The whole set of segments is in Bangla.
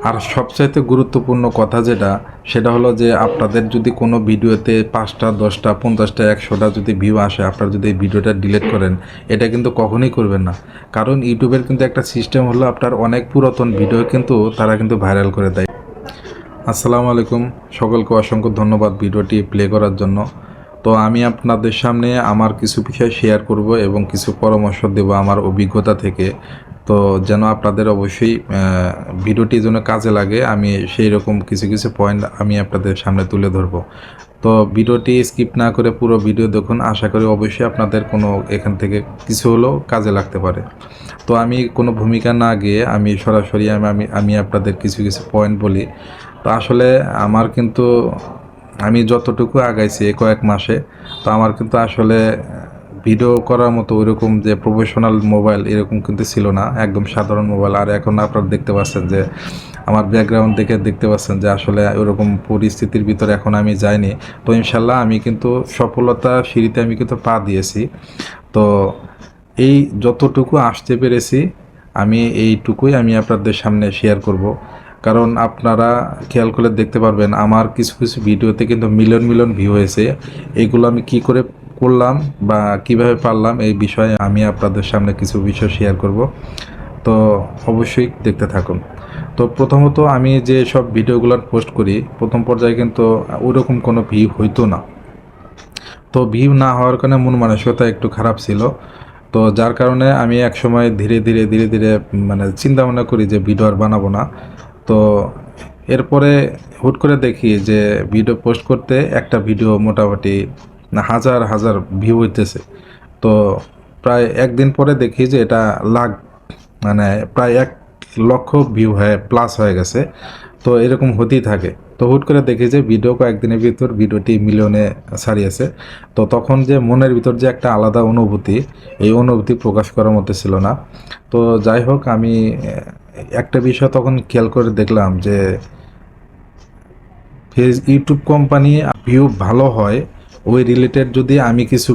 আর সবচাইতে গুরুত্বপূর্ণ কথা সেটা হলো যে আপনাদের যদি কোনো ভিডিওতে 5টা 10টা 50টা 100টা যদি ভিউ আসে, আপনারা যদি এই ভিডিওটা ডিলিট করেন, এটা কিন্তু কখনোই করবেন না। কারণ ইউটিউবের কিন্তু একটা সিস্টেম হলো, আপনার অনেক পুরাতন ভিডিও কিন্তু তারা কিন্তু ভাইরাল করে দেয়। আসসালামু আলাইকুম, সকলকে অসংখ্য ধন্যবাদ ভিডিওটি প্লে করার জন্য। তো আমি আপনাদের সামনে আমার কিছু বিষয় শেয়ার করব এবং কিছু পরামর্শ দেব আমার অভিজ্ঞতা থেকে। তো যেন আপনাদের অবশ্যই ভিডিওটি যেন কাজে লাগে, আমি সেই রকম কিছু কিছু পয়েন্ট আমি আপনাদের সামনে তুলে ধরব। তো ভিডিওটি স্কিপ না করে পুরো ভিডিও দেখুন, আশা করি অবশ্যই আপনাদের কোনো এখান থেকে কিছু হলেও কাজে লাগতে পারে। তো আমি কোনো ভূমিকা না গিয়ে আমি সরাসরি আমি আপনাদের কিছু কিছু পয়েন্ট বলি। তো আসলে আমার কিন্তু আমি যতটুকু আগাইছি কয়েক মাসে, তো আমার কিন্তু আসলে ভিডিও করার মতো ওইরকম যে প্রফেশনাল মোবাইল এরকম কিন্তু ছিল না, একদম সাধারণ মোবাইল। আর এখন আপনারা দেখতে পাচ্ছেন যে আমার ব্যাকগ্রাউন্ড দেখে দেখতে পাচ্ছেন যে আসলে ওইরকম পরিস্থিতির ভিতরে এখন আমি যাইনি। তো ইনশাল্লাহ আমি কিন্তু সফলতা সিঁড়িতে আমি কিন্তু পা দিয়েছি। তো এই যতটুকু আসতে পেরেছি আমি এইটুকুই আমি আপনাদের সামনে শেয়ার করব। কারণ আপনারা খেয়াল করলে দেখতে পারবেন আমার কিছু কিছু ভিডিওতে কিন্তু মিলিয়ন মিলিয়ন ভিউ হয়েছে। এইগুলো আমি কি করে করলাম বা কিভাবে পারলাম, এই বিষয়ে আমি আপনাদের সামনে কিছু বিষয় শেয়ার করব। তো অবশ্যই দেখতে থাকুন। তো প্রথমত আমি যে সব ভিডিওগুলো পোস্ট করি, প্রথম পর্যায়ে কিন্তু ওইরকম কোনো ভিউ হইতো না। তো ভিউ না হওয়ার কারণে মন মানসিকতা একটু খারাপ ছিল। তো যার কারণে আমি একসময় ধীরে ধীরে ধীরে ধীরে মানে চিন্তা ভাবনা করি যে ভিডিও আর বানাবো না। তো এরপরে হুট করে দেখি যে ভিডিও পোস্ট করতে একটা ভিডিও মোটামুটি হাজার হাজার ভিউ হইতেছে। তো প্রায় একদিন পরে দেখি যে এটা মানে প্রায় 1 লক্ষ ভিউ প্লাস হয়ে গেছে। তো এরকম হতেই থাকে। তো হুট করে দেখি যে ভিডিও কয়েকদিনের ভিতর ভিডিওটি মিলিয়নে ছাড়িয়েছে। তো তখন যে মনের ভিতর যে একটা আলাদা অনুভূতি, এই অনুভূতি প্রকাশ করার মতো ছিল না। তো যাই হোক, আমি একটা বিষয় তখন খেয়াল করে দেখলাম যে ইউটিউব কোম্পানি ভিউ ভালো হয় ওই রিলেটেড যদি আমি কিছু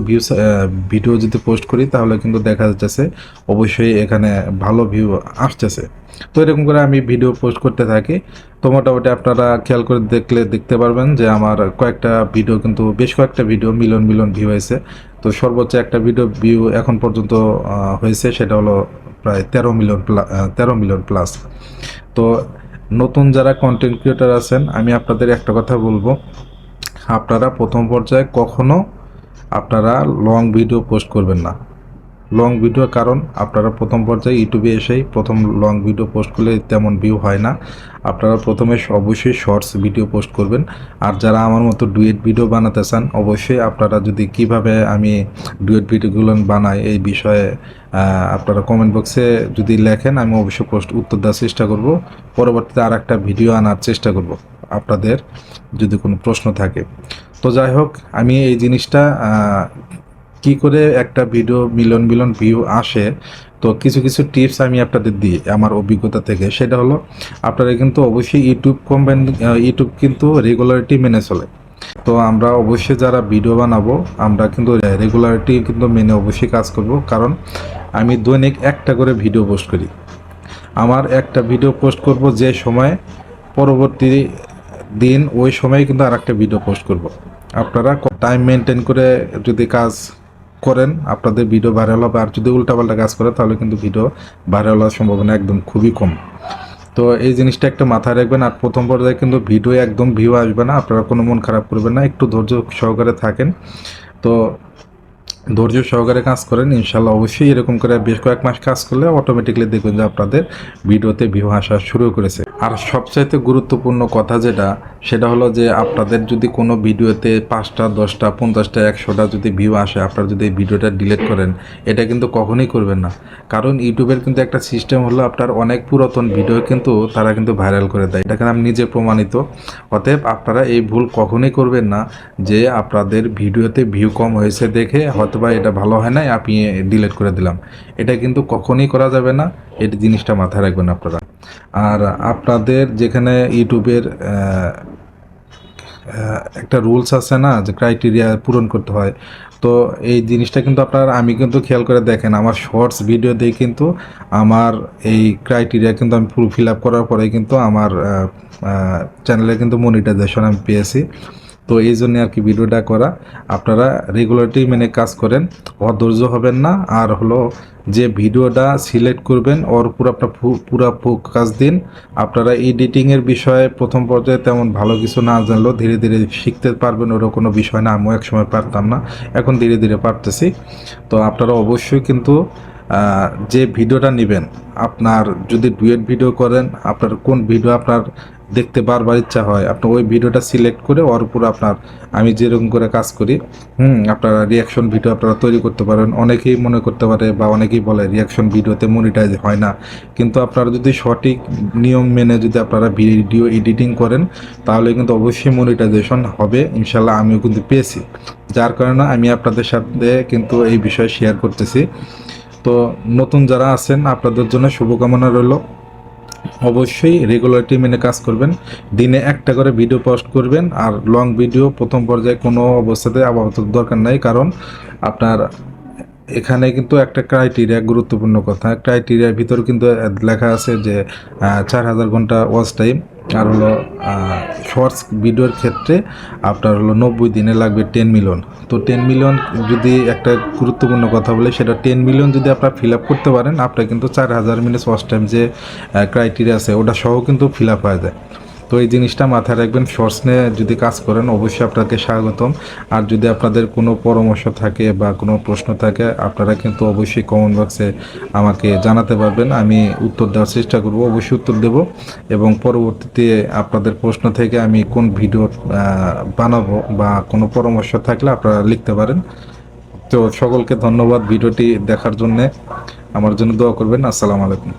ভিডিও যদি পোস্ট করি, তাহলে কিন্তু দেখা যাচ্ছে অবশ্যই এখানে ভালো ভিউ আসতেছে। তো এরকম করে আমি ভিডিও পোস্ট করতে থাকি। তো মোটামুটি আপনারা খেয়াল করে দেখতে পারবেন যে আমার কয়েকটা ভিডিও কিন্তু বেশ কয়েকটা ভিডিও মিলিয়ন মিলিয়ন ভিউ হয়েছে। তো সর্বোচ্চ একটা ভিডিও ভিউ এখন পর্যন্ত হয়েছে, সেটা হলো প্রায় 13 মিলিয়ন প্লাস। তো নতুন যারা কন্টেন্ট ক্রিয়েটার আছেন, আমি আপনাদের একটা কথা বলবো, আপনারা প্রথম পর্যায়ে কখনো আপনারা লং ভিডিও পোস্ট করবেন না। লং ভিডিও, কারণ আপনারা প্রথম পর্যায়ে ইউটিউবে এসেই প্রথম লং ভিডিও পোস্ট করলে তেমন ভিউ হয় না। আপনারা প্রথমে অবশ্যই শর্টস ভিডিও পোস্ট করবেন। আর যারা আমার মতো ডুয়েট ভিডিও বানাতে চান, অবশ্যই আপনারা যদি কিভাবে আমি ডুয়েট ভিডিওগুলো বানাই এই বিষয়ে আপনারা কমেন্ট বক্সে যদি লেখেন, আমি অবশ্যই উত্তর দেওয়ার চেষ্টা করব। পরবর্তীতে আর একটা ভিডিও আনার চেষ্টা করব আপনাদের যদি কোনো প্রশ্ন থাকে। তো যাই হোক, আমি এই জিনিসটা কি করে একটা ভিডিও মিলিয়ন মিলিয়ন ভিউ আসে, তো কিছু কিছু টিপস আমি আপনাদের দিই আমার অভিজ্ঞতা থেকে। সেটা হলো, আপনারা কিন্তু অবশ্যই ইউটিউব কিন্তু রেগুলারিটি মেনে চলে। তো আমরা অবশ্যই যারা ভিডিও বানাবো, আমরা কিন্তু রেগুলারিটি কিন্তু মেনে অবশ্যই কাজ করব। কারণ আমি দৈনিক একটা করে ভিডিও পোস্ট করি। আমার একটা ভিডিও পোস্ট করব যে সময়, পরবর্তী দিন ওই সময় কিন্তু আর একটা ভিডিও পোস্ট করব। আপনারা টাইম মেনটেন করে যদি কাজ করেন, আপনাদের ভিডিও ভাইরাল হবে। আর যদি উল্টাপাল্টা কাজ করে, তাহলে কিন্তু ভিডিও ভাইরাল হওয়ার সম্ভাবনা একদম খুবই কম। তো এই জিনিসটা একটা মাথায় রাখবেন। আর প্রথম পর্যায়ে কিন্তু ভিডিও একদম ভিউ আসবে না, আপনারা কোনো মন খারাপ করবেন না, একটু ধৈর্য সহকারে থাকেন। তো ধৈর্য সহকারে কাজ করেন, ইনশাল্লাহ অবশ্যই এরকম করে বেশ কয়েক মাস কাজ করলে অটোমেটিকলি দেখবেন যে আপনাদের ভিডিওতে ভিউ আসা শুরু করেছে। আর সবচাইতে গুরুত্বপূর্ণ কথা সেটা হলো যে আপনাদের যদি কোনো ভিডিওতে 5টা 10টা 50টা 100টা যদি ভিউ আসে, আপনারা যদি এই ভিডিওটা ডিলিট করেন, এটা কিন্তু কখনোই করবেন না। কারণ ইউটিউবের কিন্তু একটা সিস্টেম হলো, আপনার অনেক পুরাতন ভিডিও কিন্তু তারা কিন্তু ভাইরাল করে দেয়। এটা কিন্তু আমি নিজে প্রমাণিত। অতএব আপনারা এই ভুল কখনোই করবেন না যে আপনাদের ভিডিওতে ভিউ কম হয়েছে দেখে হয়তোবা এটা ভালো হয় না, আপনি ডিলিট করে দিলাম। এটা কিন্তু কখনোই করা যাবে না, এই জিনিসটা মাথায় রাখবেন আপনারা। আর আপনাদের যেখানে ইউটিউবের একটা রুলস আছে না, যে ক্রাইটেরিয়া পূরণ করতে হয়, তো এই জিনিসটা কিন্তু আমি কিন্তু খেয়াল করে দেখেন আমার শর্টস ভিডিও দিয়ে কিন্তু আমার এই ক্রাইটেরিয়া কিন্তু আমি ফুল ফিল আপ করার পরে কিন্তু আমার চ্যানেলে কিন্তু মনিটাইজেশন আমি পেয়েছি। তো এই জন্য আর কি ভিডিওটা করা। আপনারা রেগুলারলি মেনে কাজ করেন, অধৈর্য হবেন না। আর হলো যে ভিডিওটা সিলেক্ট করবেন ওর পুরো আপনার পুরা ফোকাস দিন। আপনারা এডিটিংয়ের বিষয়ে প্রথম পর্যায়ে তেমন ভালো কিছু না জানলেও ধীরে ধীরে শিখতে পারবেন, ওরও কোনো বিষয় না। আমিও একসময় পারতাম না, এখন ধীরে ধীরে পারতেছি। তো আপনারা অবশ্যই কিন্তু যে ভিডিওটা নেবেন, আপনার যদি ডুয়েট ভিডিও করেন, আপনার কোন ভিডিও আপনার দেখতে বারবার ইচ্ছা হয়, আপনি ওই ভিডিওটা সিলেক্ট করে ওর উপর আমি যেরকম করে কাজ করি আপনারা রিয়াকশন ভিডিও আপনারা তৈরি করতে পারেন। অনেকেই মনে করতে পারে বা অনেকেই বলে রিয়াকশন ভিডিওতে মনিটাইজ হয় না, কিন্তু আপনারা যদি সঠিক নিয়ম মেনে যদি আপনারা ভিডিও এডিটিং করেন তাহলে কিন্তু অবশ্যই মনিটাইজেশন হবে ইনশাল্লাহ। আমিও কিন্তু পেয়েছি, যার কারণে আমি আপনাদের সাথে কিন্তু এই বিষয়ে শেয়ার করতেছি। তো নতুন যারা আছেন আপনাদের জন্য শুভকামনা রইল। অবশ্যই রেগুলারিটি মেনে কাজ করবেন, দিনে একটা করে ভিডিও পোস্ট করবেন। আর লং ভিডিও প্রথম পর্যায়ে কোনো অবস্থাতে আপাতত দরকার নাই, কারণ আপনার এখানে কিন্তু একটা ক্রাইটেরিয়া, গুরুত্বপূর্ণ কথা, ক্রাইটেরিয়ার ভিতর কিন্তু লেখা আছে যে 4000 ঘন্টা ওয়াচ টাইম। আর হলো শর্টস ভিডিওর ক্ষেত্রে আপনার হলো 90 দিনে লাগবে 10 মিলিয়ন। তো 10 মিলিয়ন যদি একটা গুরুত্বপূর্ণ কথা বলে, সেটা 10 মিলিয়ন যদি আপনারা ফিল আপ করতে পারেন, আপনার কিন্তু 4000 মিনিট ওয়াচ টাইম যে ক্রাইটেরিয়া আছে ওটা সহ কিন্তু ফিল আপ হয়ে যায়। তো এই জিনিসটা মাথায় রাখবেন, শর্টস নিয়ে যদি কাজ করেন অবশ্যই আপনাকে স্বাগতম। আর যদি আপনাদের কোনো পরামর্শ থাকে বা কোনো প্রশ্ন থাকে, আপনারা কিন্তু অবশ্যই কমেন্ট বক্সে আমাকে জানাতে পারবেন, আমি উত্তর দেওয়ার চেষ্টা করব, অবশ্যই উত্তর দেব। এবং পরবর্তীতে আপনাদের প্রশ্ন থেকে আমি কোন ভিডিও বানাবো বা কোনো পরামর্শ থাকলে আপনারা লিখতে পারেন। তো সকলকে ধন্যবাদ ভিডিওটি দেখার জন্যে, আমার জন্য দোয়া করবেন। আসসালামু আলাইকুম।